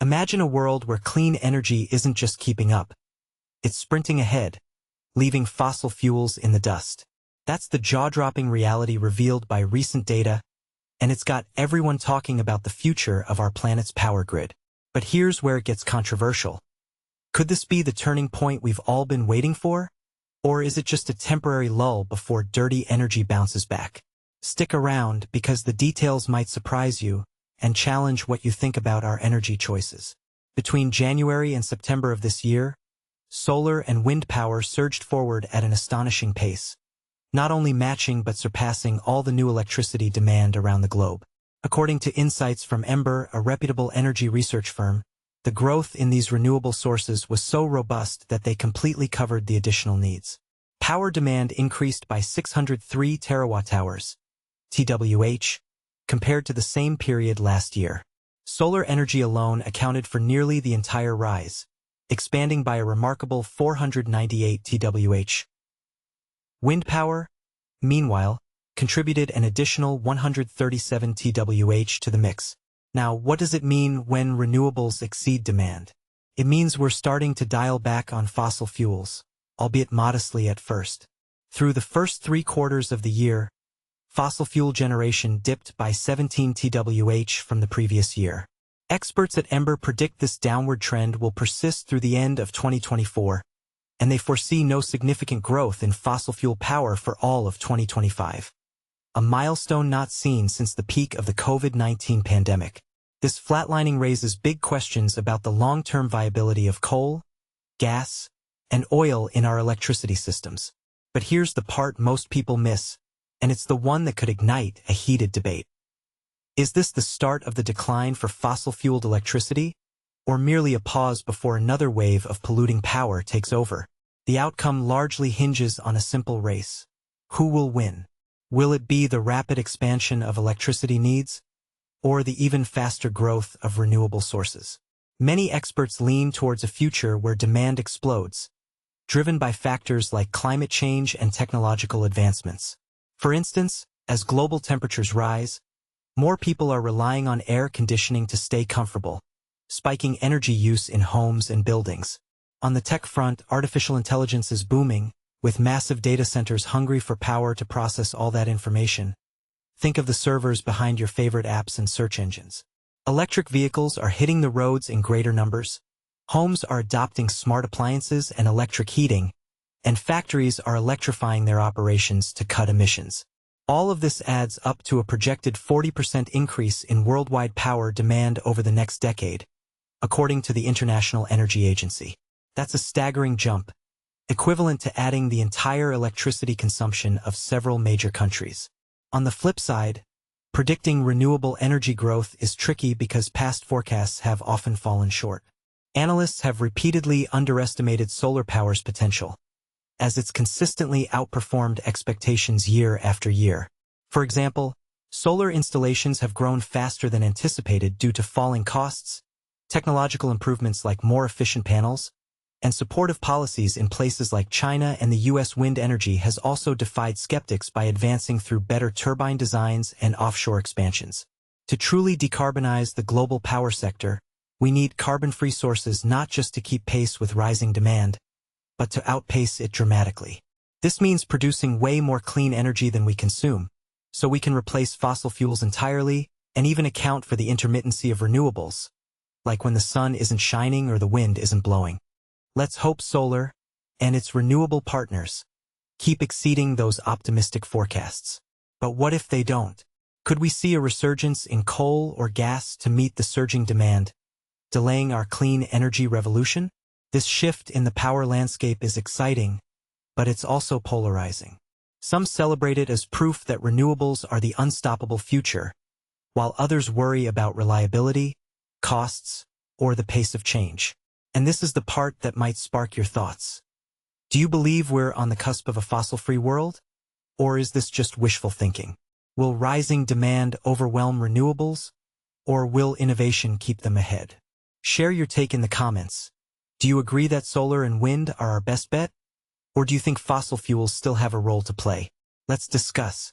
Imagine a world where clean energy isn't just keeping up. It's sprinting ahead, leaving fossil fuels in the dust. That's the jaw-dropping reality revealed by recent data, and it's got everyone talking about the future of our planet's power grid. But here's where it gets controversial. Could this be the turning point we've all been waiting for? Or is it just a temporary lull before dirty energy bounces back? Stick around because the details might surprise you and challenge what you think about our energy choices. Between January and September of this year, solar and wind power surged forward at an astonishing pace, not only matching but surpassing all the new electricity demand around the globe. According to insights from Ember, a reputable energy research firm, the growth in these renewable sources was so robust that they completely covered the additional needs. Power demand increased by 603 terawatt-hours, TWh, compared to the same period last year. Solar energy alone accounted for nearly the entire rise, expanding by a remarkable 498 TWh. Wind power, meanwhile, contributed an additional 137 TWh to the mix. Now, what does it mean when renewables exceed demand? It means we're starting to dial back on fossil fuels, albeit modestly at first. Through the first 3 quarters of the year, fossil fuel generation dipped by 17 TWh from the previous year. Experts at Ember predict this downward trend will persist through the end of 2024, and they foresee no significant growth in fossil fuel power for all of 2025. A milestone not seen since the peak of the COVID-19 pandemic. This flatlining raises big questions about the long-term viability of coal, gas, and oil in our electricity systems. But here's the part most people miss, and it's the one that could ignite a heated debate. Is this the start of the decline for fossil-fueled electricity, or merely a pause before another wave of polluting power takes over? The outcome largely hinges on a simple race. Who will win? Will it be the rapid expansion of electricity needs, or the even faster growth of renewable sources? Many experts lean towards a future where demand explodes, driven by factors like climate change and technological advancements. For instance, as global temperatures rise, more people are relying on air conditioning to stay comfortable, spiking energy use in homes and buildings. On the tech front, artificial intelligence is booming, with massive data centers hungry for power to process all that information. Think of the servers behind your favorite apps and search engines. Electric vehicles are hitting the roads in greater numbers. Homes are adopting smart appliances and electric heating, and factories are electrifying their operations to cut emissions. All of this adds up to a projected 40% increase in worldwide power demand over the next decade, according to the International Energy Agency. That's a staggering jump, equivalent to adding the entire electricity consumption of several major countries. On the flip side, predicting renewable energy growth is tricky because past forecasts have often fallen short. Analysts have repeatedly underestimated solar power's potential, as it's consistently outperformed expectations year after year. For example, solar installations have grown faster than anticipated due to falling costs, technological improvements like more efficient panels, and supportive policies in places like China, and the U.S. wind energy has also defied skeptics by advancing through better turbine designs and offshore expansions. To truly decarbonize the global power sector, we need carbon-free sources not just to keep pace with rising demand, but to outpace it dramatically. This means producing way more clean energy than we consume, so we can replace fossil fuels entirely and even account for the intermittency of renewables, like when the sun isn't shining or the wind isn't blowing. Let's hope solar, and its renewable partners, keep exceeding those optimistic forecasts. But what if they don't? Could we see a resurgence in coal or gas to meet the surging demand, delaying our clean energy revolution? This shift in the power landscape is exciting, but it's also polarizing. Some celebrate it as proof that renewables are the unstoppable future, while others worry about reliability, costs, or the pace of change. And this is the part that might spark your thoughts. Do you believe we're on the cusp of a fossil-free world? Or is this just wishful thinking? Will rising demand overwhelm renewables? Or will innovation keep them ahead? Share your take in the comments. Do you agree that solar and wind are our best bet? Or do you think fossil fuels still have a role to play? Let's discuss.